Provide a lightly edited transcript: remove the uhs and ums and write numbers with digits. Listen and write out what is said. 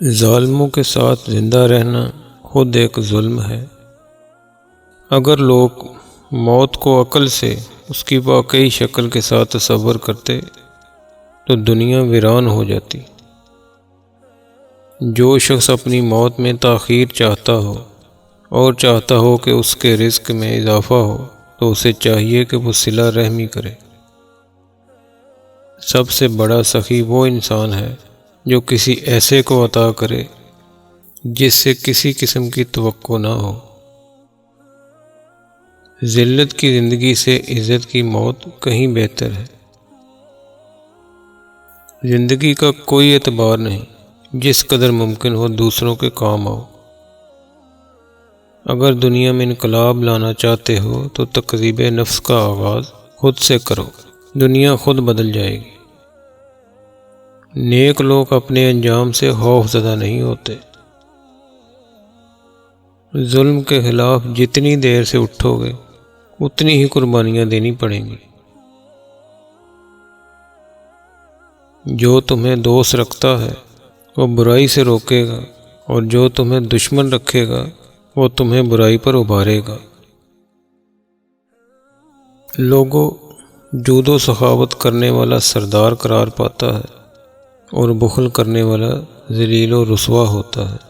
ظالموں کے ساتھ زندہ رہنا خود ایک ظلم ہے۔ اگر لوگ موت کو عقل سے اس کی واقعی شکل کے ساتھ تصور کرتے تو دنیا ویران ہو جاتی۔ جو شخص اپنی موت میں تاخیر چاہتا ہو اور چاہتا ہو کہ اس کے رزق میں اضافہ ہو تو اسے چاہیے کہ وہ صلہ رحمی کرے۔ سب سے بڑا سخی وہ انسان ہے جو کسی ایسے کو عطا کرے جس سے کسی قسم کی توقع نہ ہو۔ ذلت کی زندگی سے عزت کی موت کہیں بہتر ہے۔ زندگی کا کوئی اعتبار نہیں، جس قدر ممکن ہو دوسروں کے کام آؤ۔ اگر دنیا میں انقلاب لانا چاہتے ہو تو تقذیب نفس کا آغاز خود سے کرو، دنیا خود بدل جائے گی۔ نیک لوگ اپنے انجام سے خوف زدہ نہیں ہوتے۔ ظلم کے خلاف جتنی دیر سے اٹھو گے اتنی ہی قربانیاں دینی پڑیں گی۔ جو تمہیں دوست رکھتا ہے وہ برائی سے روکے گا، اور جو تمہیں دشمن رکھے گا وہ تمہیں برائی پر ابھارے گا۔ لوگوں، جود و سخاوت کرنے والا سردار قرار پاتا ہے اور بخل کرنے والا ذلیل و رسوا ہوتا ہے۔